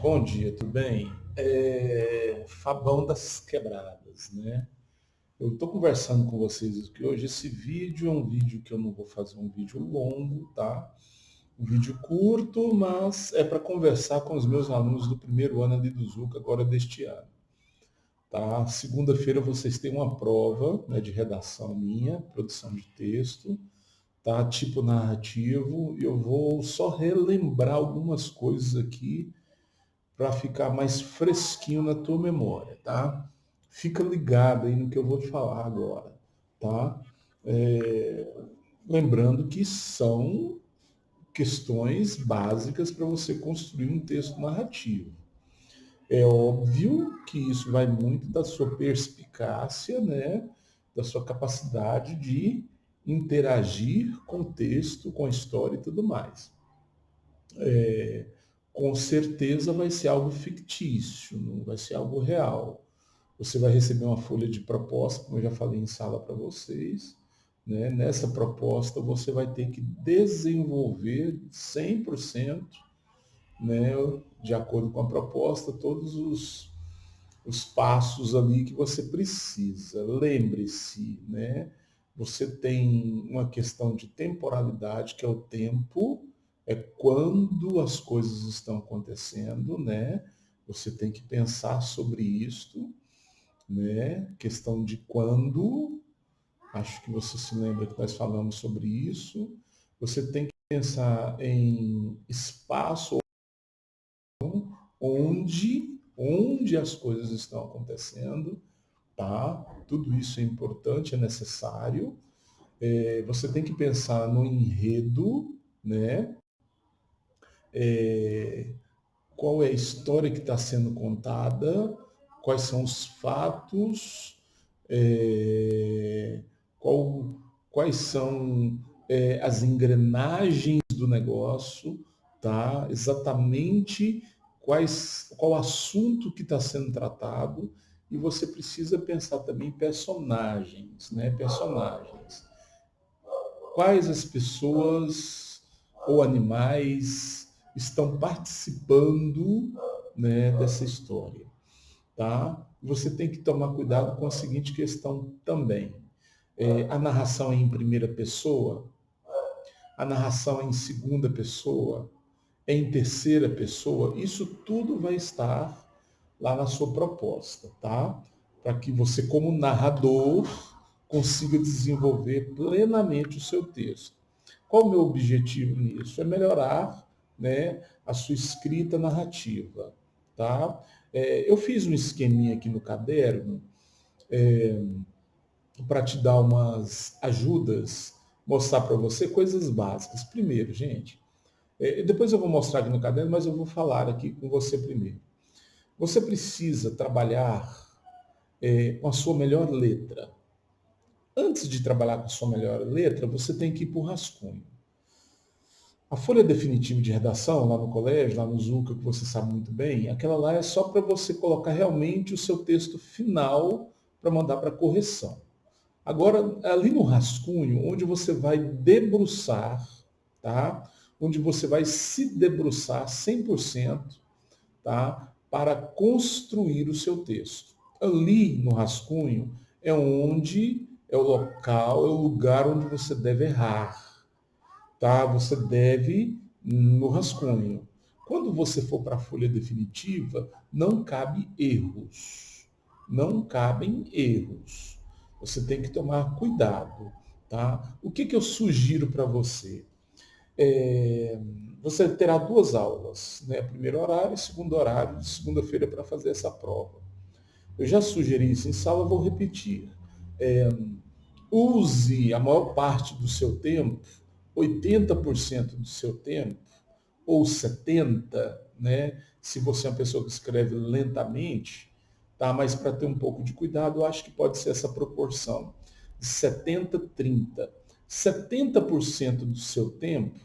Bom dia, tudo bem? Fabão das Quebradas, né? Eu estou conversando com vocês aqui hoje. Esse vídeo é um vídeo que eu não vou fazer um vídeo longo, tá? Um vídeo curto, mas é para conversar com os meus alunos do primeiro ano ali do Zuca, agora deste ano, tá? Segunda-feira vocês têm uma prova, né, de redação minha, produção de texto, tá? Tipo narrativo, e eu vou só relembrar algumas coisas aqui para ficar mais fresquinho na tua memória, tá? Fica ligado aí no que eu vou te falar agora, tá? É, Lembrando que são questões básicas para você construir um texto narrativo. É óbvio que isso vai muito da sua perspicácia, né? Da sua capacidade de interagir com o texto, com a história e tudo mais. Com certeza vai ser algo fictício, não vai ser algo real. Você vai receber uma folha de proposta, como eu já falei em sala para vocês. Né? Nessa proposta você vai ter que desenvolver 100%, né, de acordo com a proposta, todos os passos ali que você precisa. Lembre-se, né, você tem uma questão de temporalidade, que é o tempo, é quando as coisas estão acontecendo, né? Você tem que pensar sobre isto, né? Questão de quando, acho que você se lembra que nós falamos sobre isso. Você tem que pensar em espaço onde as coisas estão acontecendo, tá? Tudo isso é importante, é necessário. Você tem que pensar no enredo, né? É, Qual é a história que está sendo contada, quais são os fatos, é, qual, quais são as engrenagens do negócio, tá? Exatamente qual assunto que está sendo tratado, e você precisa pensar também em personagens, né? Personagens. Quais as pessoas ou animais estão participando, né, dessa história, tá? Você tem que tomar cuidado com a seguinte questão também. A narração é em primeira pessoa, a narração é em segunda pessoa, é em terceira pessoa, isso tudo vai estar lá na sua proposta, tá? Para que você, como narrador, consiga desenvolver plenamente o seu texto. Qual o meu objetivo nisso? É melhorar, né, a sua escrita narrativa, tá? Eu fiz um esqueminha aqui no caderno para te dar umas ajudas, mostrar para você coisas básicas. Primeiro, gente, depois eu vou mostrar aqui no caderno, mas eu vou falar aqui com você primeiro. Você precisa trabalhar com a sua melhor letra. Antes de trabalhar com a sua melhor letra, você tem que ir para o rascunho. A folha definitiva de redação, lá no colégio, lá no Zuca, que você sabe muito bem, aquela lá é só para você colocar realmente o seu texto final para mandar para correção. Agora, ali no rascunho, onde você vai debruçar, tá? Onde você vai se debruçar 100%, tá? Para construir o seu texto. Ali no rascunho é o local, é o lugar onde você deve errar, tá? Você deve no rascunho. Quando você for para a folha definitiva, não cabe erros. Não cabem erros. Você tem que tomar cuidado, tá? O que eu sugiro para você? É, Você terá duas aulas, né? Primeiro horário e segundo horário de segunda-feira para fazer essa prova. Eu já sugeri isso em sala, vou repetir. É, Use a maior parte do seu tempo, 80% do seu tempo, ou 70%, né? Se você é uma pessoa que escreve lentamente, tá? Mas para ter um pouco de cuidado, eu acho que pode ser essa proporção, de 70-30. 70% do seu tempo,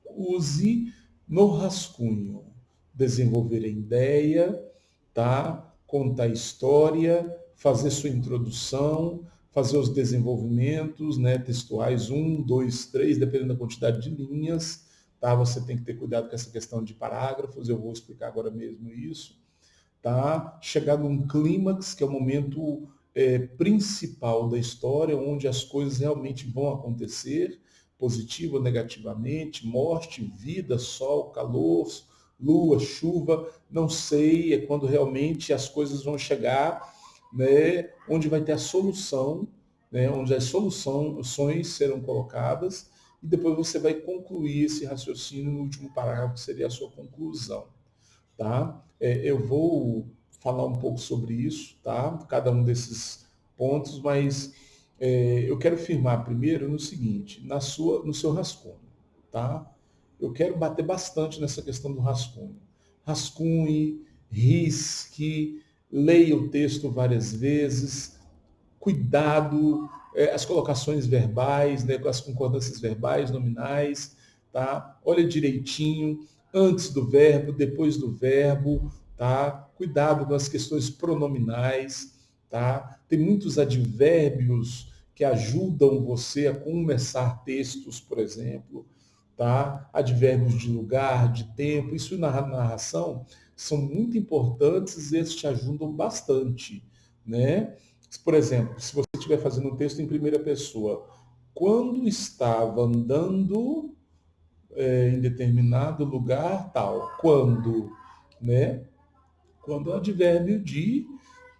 use no rascunho. Desenvolver a ideia, tá? Contar a história, fazer sua introdução, fazer os desenvolvimentos, né, textuais, 1, 2, 3, dependendo da quantidade de linhas, tá? Você tem que ter cuidado com essa questão de parágrafos, eu vou explicar agora mesmo isso, tá? Chegar num clímax, que é o momento principal da história, onde as coisas realmente vão acontecer, positivo ou negativamente, morte, vida, sol, calor, lua, chuva, não sei, é quando realmente as coisas vão chegar, né, onde vai ter a solução, né, onde as soluções serão colocadas, e depois você vai concluir esse raciocínio no último parágrafo, que seria a sua conclusão. Tá? Eu vou falar um pouco sobre isso, tá? Cada um desses pontos, mas eu quero firmar primeiro no seguinte, no seu rascunho, tá? Eu quero bater bastante nessa questão do rascunho. Rascunhe, risque, leia o texto várias vezes, cuidado, as colocações verbais, né, com as concordâncias verbais, nominais, tá? Olha direitinho, antes do verbo, depois do verbo, tá? Cuidado com as questões pronominais, tá? Tem muitos advérbios que ajudam você a começar textos, por exemplo, tá? Advérbios de lugar, de tempo, isso na narração são muito importantes e eles te ajudam bastante, né? Por exemplo, se você estiver fazendo um texto em primeira pessoa, quando estava andando em determinado lugar, tal, quando, né? Quando é advérbio de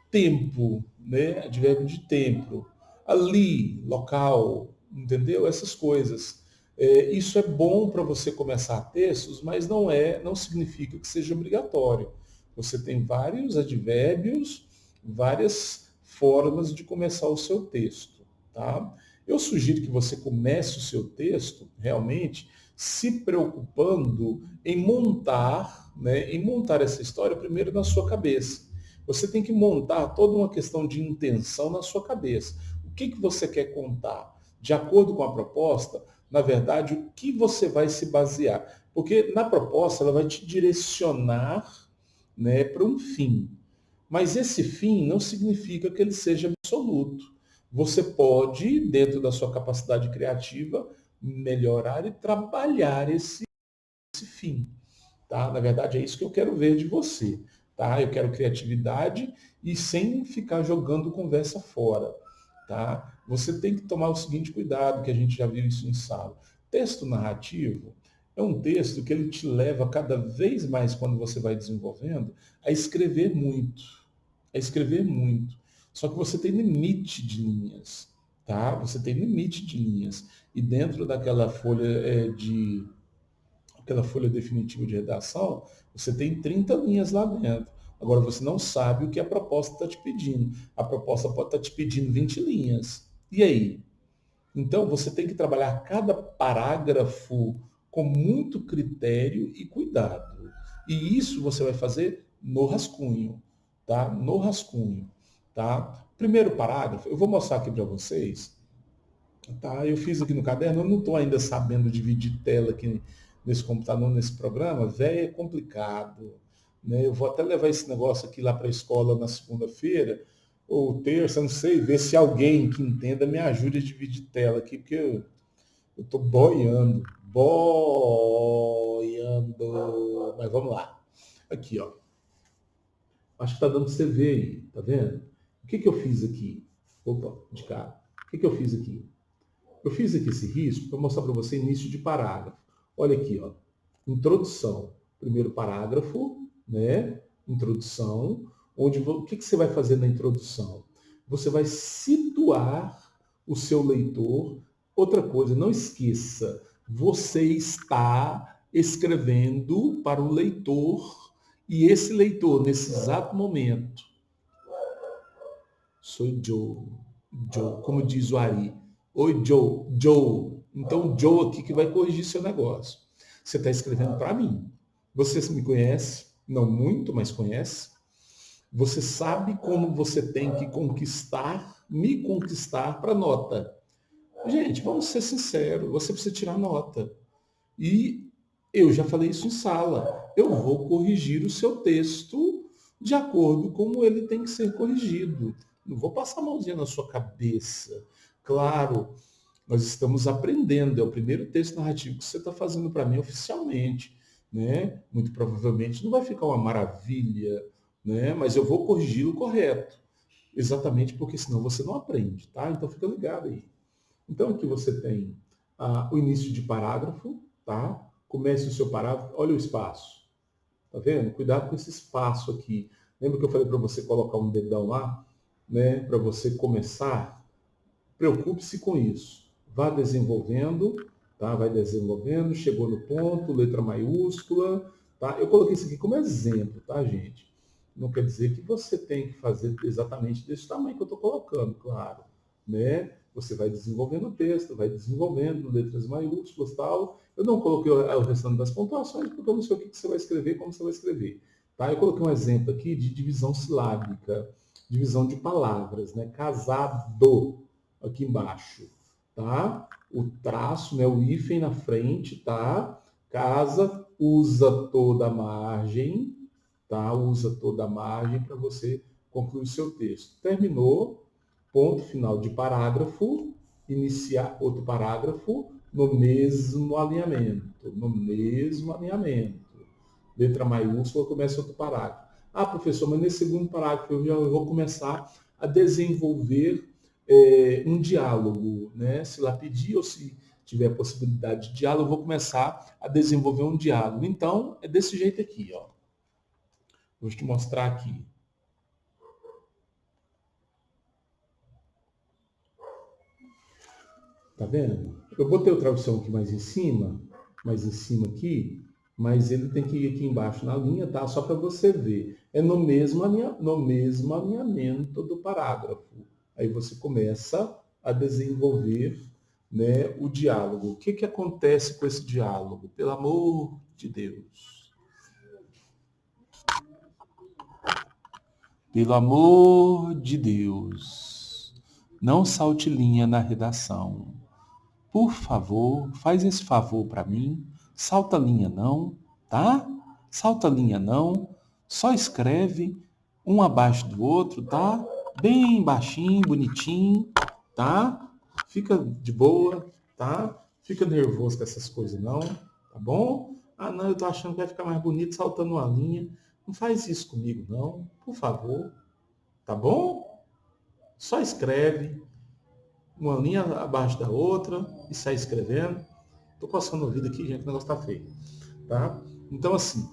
tempo, né? Advérbio de tempo. Ali, local, entendeu? Essas coisas. Isso é bom para você começar textos, mas não significa que seja obrigatório. Você tem vários advérbios, várias formas de começar o seu texto, tá? Eu sugiro que você comece o seu texto realmente se preocupando em montar, né, em montar essa história primeiro na sua cabeça. Você tem que montar toda uma questão de intenção na sua cabeça. O que você quer contar? De acordo com a proposta, na verdade, o que você vai se basear? Porque na proposta ela vai te direcionar, né, para um fim. Mas esse fim não significa que ele seja absoluto. Você pode, dentro da sua capacidade criativa, melhorar e trabalhar esse fim. Tá? Na verdade, é isso que eu quero ver de você. Tá? Eu quero criatividade e sem ficar jogando conversa fora. Tá? Você tem que tomar o seguinte cuidado, que a gente já viu isso em sala. Texto narrativo é um texto que ele te leva cada vez mais, quando você vai desenvolvendo, a escrever muito. A escrever muito. Só que você tem limite de linhas. Tá? Você tem limite de linhas. E dentro daquela folha aquela folha definitiva de redação, você tem 30 linhas lá dentro. Agora, você não sabe o que a proposta está te pedindo. A proposta pode estar te pedindo 20 linhas. E aí? Então, você tem que trabalhar cada parágrafo com muito critério e cuidado. E isso você vai fazer no rascunho, tá? No rascunho, tá? Primeiro parágrafo, eu vou mostrar aqui para vocês, tá? Eu fiz aqui no caderno, eu não estou ainda sabendo dividir tela aqui nesse computador, nesse programa, velho, é complicado. Né? Eu vou até levar esse negócio aqui lá para a escola na segunda-feira, ou terça, não sei, ver se alguém que entenda me ajude a dividir tela aqui, porque eu estou boiando. Boiando. Mas vamos lá. Aqui, ó. Acho que está dando para você ver aí, tá vendo? O que eu fiz aqui? Opa, de cá. O que eu fiz aqui? Eu fiz aqui esse risco para mostrar para você início de parágrafo. Olha aqui, ó. Introdução. Primeiro parágrafo, né? Introdução. O que você vai fazer na introdução? Você vai situar o seu leitor. Outra coisa, não esqueça, você está escrevendo para o leitor e esse leitor, nesse exato momento, sou Joe. Joe, como diz o Ari. Oi, Joe. Joe. Então, Joe aqui que vai corrigir seu negócio. Você está escrevendo para mim. Você me conhece, não muito, mas conhece. Você sabe como você tem que conquistar, me conquistar para nota. Gente, vamos ser sinceros, você precisa tirar nota. E eu já falei isso em sala. Eu vou corrigir o seu texto de acordo com como ele tem que ser corrigido. Não vou passar a mãozinha na sua cabeça. Claro, Nós estamos aprendendo, é o primeiro texto narrativo que você está fazendo para mim oficialmente, né? Muito provavelmente não vai ficar uma maravilha, né? Mas eu vou corrigi-lo correto, exatamente porque senão você não aprende, tá? Então fica ligado aí. Então aqui você tem o início de parágrafo, tá? Comece o seu parágrafo, olha o espaço, tá vendo? Cuidado com esse espaço aqui. Lembra que eu falei para você colocar um dedão lá, né? Para você começar? Preocupe-se com isso. Vá desenvolvendo, tá? Vai desenvolvendo, chegou no ponto, letra maiúscula, tá? Eu coloquei isso aqui como exemplo, tá, gente? Não quer dizer que você tem que fazer exatamente desse tamanho que eu estou colocando, claro, né? Você vai desenvolvendo o texto, vai desenvolvendo letras maiúsculas, tal. Eu não coloquei o restante das pontuações porque eu não sei o que você vai escrever, como você vai escrever, tá? Eu coloquei um exemplo aqui de divisão silábica, divisão de palavras, né? Casado, aqui embaixo, tá? O traço, né, o hífen na frente, tá? Casa, usa toda a margem, tá? Usa toda a margem para você concluir o seu texto. Terminou, ponto final de parágrafo, iniciar outro parágrafo no mesmo alinhamento, no mesmo alinhamento. Letra maiúscula, começa outro parágrafo. Ah, professor, mas nesse segundo parágrafo eu já vou começar a desenvolver um diálogo, né? Se lá pedir ou se tiver possibilidade de diálogo, eu vou começar a desenvolver um diálogo. Então, é desse jeito aqui, ó. Vou te mostrar aqui. Tá vendo? Eu botei o travessão aqui mais em cima aqui, mas ele tem que ir aqui embaixo na linha, tá? Só para você ver. É no mesmo alinhamento do parágrafo. Aí você começa a desenvolver, né, o diálogo. O que que acontece com esse diálogo? Pelo amor de Deus. Pelo amor de Deus. Não salte linha na redação. Por favor, faz esse favor para mim. Salta a linha não, tá? Salta a linha não. Só escreve um abaixo do outro, tá? Bem baixinho, bonitinho, tá? Fica de boa, tá? Fica nervoso com essas coisas não, tá bom? Ah, não, eu tô achando que vai ficar mais bonito saltando uma linha. Não faz isso comigo não, por favor, tá bom? Só escreve, uma linha abaixo da outra e sai escrevendo. Tô passando o ouvido aqui, gente, o negócio tá feio, tá? Então, assim,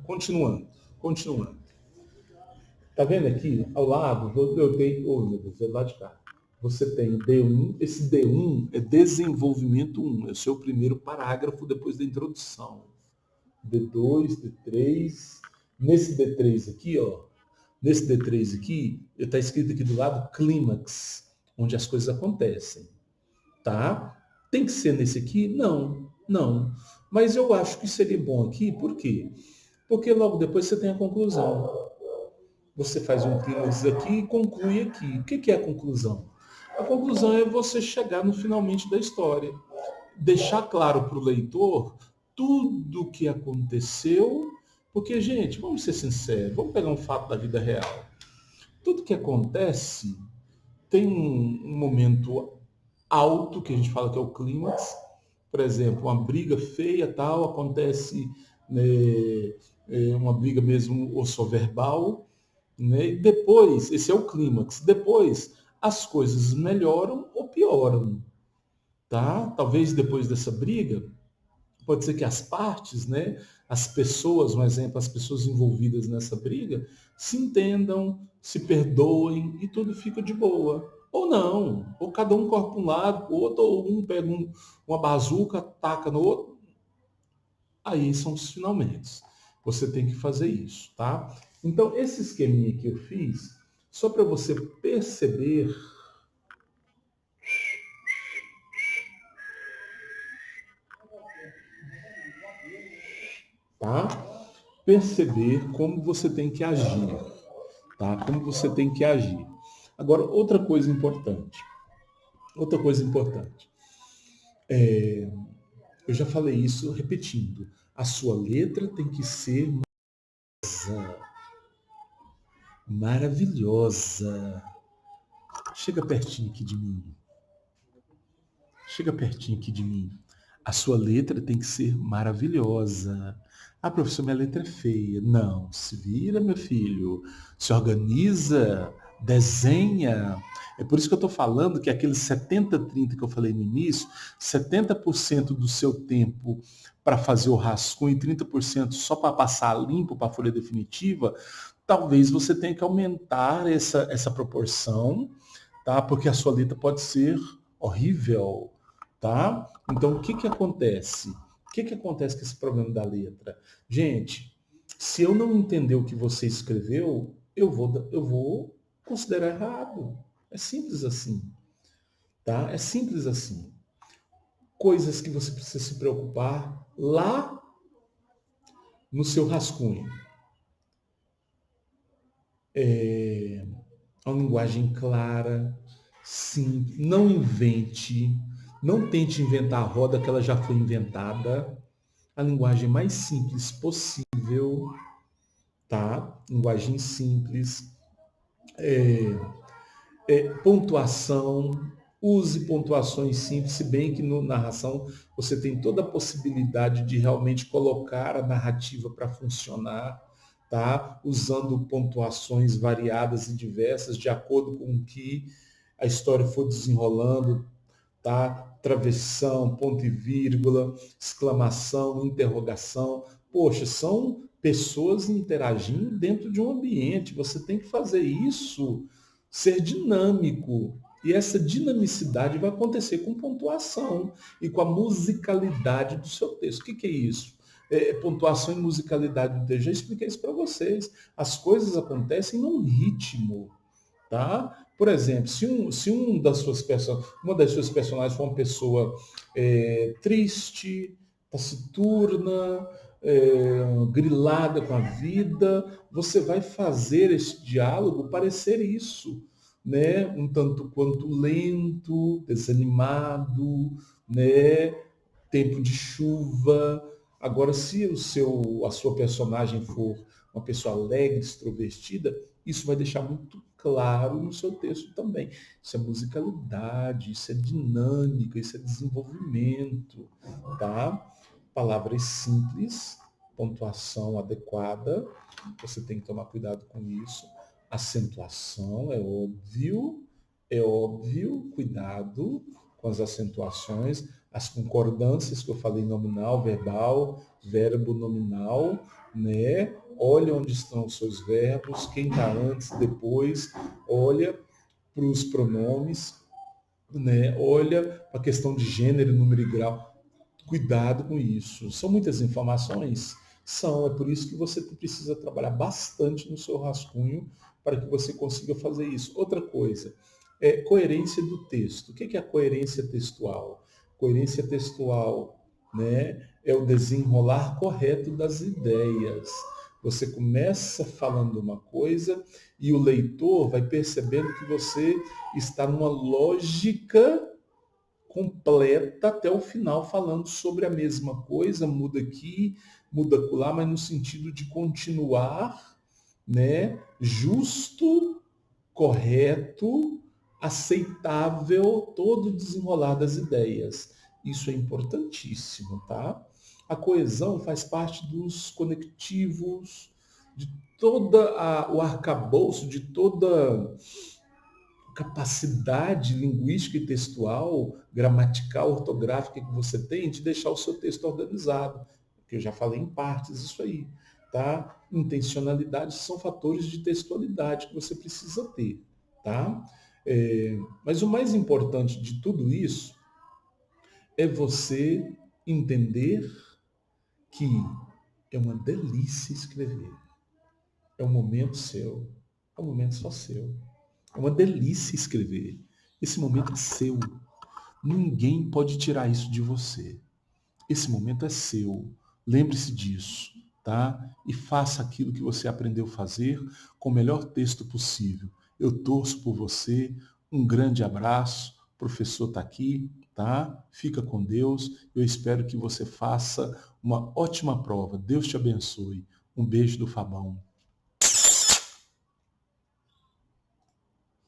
continuando. Tá vendo aqui, ao lado, eu tenho, oh meu Deus, é do lado de cá. Você tem o D1, esse D1 é desenvolvimento 1, é o seu primeiro parágrafo depois da introdução. D2, D3, nesse D3 aqui, ó, nesse D3 aqui, está escrito aqui do lado clímax, onde as coisas acontecem. Tá? Tem que ser nesse aqui? Não, não. Mas eu acho que seria bom aqui, por quê? Porque logo depois você tem a conclusão. Você faz um clímax aqui e conclui aqui. O que é a conclusão? A conclusão é você chegar no finalmente da história. Deixar claro para o leitor tudo o que aconteceu, porque, gente, vamos ser sinceros, vamos pegar um fato da vida real. Tudo que acontece tem um momento alto, que a gente fala que é o clímax. Por exemplo, uma briga feia, tal, acontece, né, uma briga mesmo ou só verbal, né? E depois, esse é o clímax. Depois, as coisas melhoram ou pioram, tá? Talvez depois dessa briga, pode ser que as partes, né, as pessoas, um exemplo, as pessoas envolvidas nessa briga, se entendam, se perdoem e tudo fica de boa. Ou não, ou cada um corre para um lado, para o outro, ou um pega uma bazuca, taca no outro. Aí são os finalmente. Você tem que fazer isso, tá? Então, esse esqueminha que eu fiz, só para você perceber, tá? Perceber como você tem que agir, tá? Como você tem que agir. Agora, outra coisa importante. Outra coisa importante. Eu já falei isso repetindo. A sua letra tem que ser maravilhosa. Chega pertinho aqui de mim. chega pertinho aqui de mim. A sua letra tem que ser maravilhosa. Ah, professor, minha letra é feia. Não, se vira, meu filho. Se organiza, desenha. É por isso que eu estou falando que aqueles 70-30 que eu falei no início, 70% do seu tempo para fazer o rascunho e 30% só para passar limpo para a folha definitiva, talvez você tenha que aumentar essa proporção, tá? Porque a sua letra pode ser horrível, tá? Então, o que que acontece? O que que acontece com esse problema da letra? Gente, se eu não entender o que você escreveu, eu vou considerar errado. É simples assim, tá? É simples assim. Coisas que você precisa se preocupar lá no seu rascunho. Uma linguagem clara, simples, não invente, não tente inventar a roda que ela já foi inventada. A linguagem mais simples possível, tá? Linguagem simples, pontuação, use pontuações simples, se bem que na narração você tem toda a possibilidade de realmente colocar a narrativa para funcionar, tá? Usando pontuações variadas e diversas de acordo com o que a história for desenrolando, tá? Travessão, ponto e vírgula, exclamação, interrogação. Poxa, são pessoas interagindo dentro de um ambiente. Você tem que fazer isso ser dinâmico. E essa dinamicidade vai acontecer com pontuação e com a musicalidade do seu texto. O que é isso? Pontuação e musicalidade do texto. Já expliquei isso para vocês. As coisas acontecem num ritmo, tá? Por exemplo, se uma das suas personagens for uma pessoa triste, taciturna, grilada com a vida, você vai fazer esse diálogo parecer isso, né? Um tanto quanto lento, desanimado, né? Tempo de chuva. Agora, se a sua personagem for uma pessoa alegre, extrovertida, isso vai deixar muito claro no seu texto também. Isso é musicalidade, isso é dinâmica, isso é desenvolvimento, tá? Palavras simples, pontuação adequada, você tem que tomar cuidado com isso. Acentuação, é óbvio, cuidado com as acentuações, as concordâncias que eu falei, nominal, verbal, verbo nominal, né? Olha onde estão os seus verbos, quem está antes, depois, olha para os pronomes, né? Olha para a questão de gênero, número e grau. Cuidado com isso. São muitas informações? São, é por isso que você precisa trabalhar bastante no seu rascunho para que você consiga fazer isso. Outra coisa, coerência do texto. O que é a coerência textual? Coerência textual, né, é o desenrolar correto das ideias. Você começa falando uma coisa e o leitor vai percebendo que você está numa lógica completa até o final, falando sobre a mesma coisa, muda aqui, muda acolá, mas no sentido de continuar, né, justo, correto, aceitável, todo o desenrolar das ideias. Isso é importantíssimo, tá? A coesão faz parte dos conectivos, de o arcabouço, de toda capacidade linguística e textual, gramatical, ortográfica que você tem de deixar o seu texto organizado. Que eu já falei em partes isso aí, tá? Intencionalidade são fatores de textualidade que você precisa ter, tá? Mas o mais importante de tudo isso é você entender que é uma delícia escrever. É um momento seu, é um momento só seu. É uma delícia escrever. Esse momento é seu. Ninguém pode tirar isso de você. Esse momento é seu. Lembre-se disso, tá? E faça aquilo que você aprendeu a fazer com o melhor texto possível. Eu torço por você. Um grande abraço. O professor está aqui, tá? Fica com Deus. Eu espero que você faça uma ótima prova. Deus te abençoe. Um beijo do Fabão.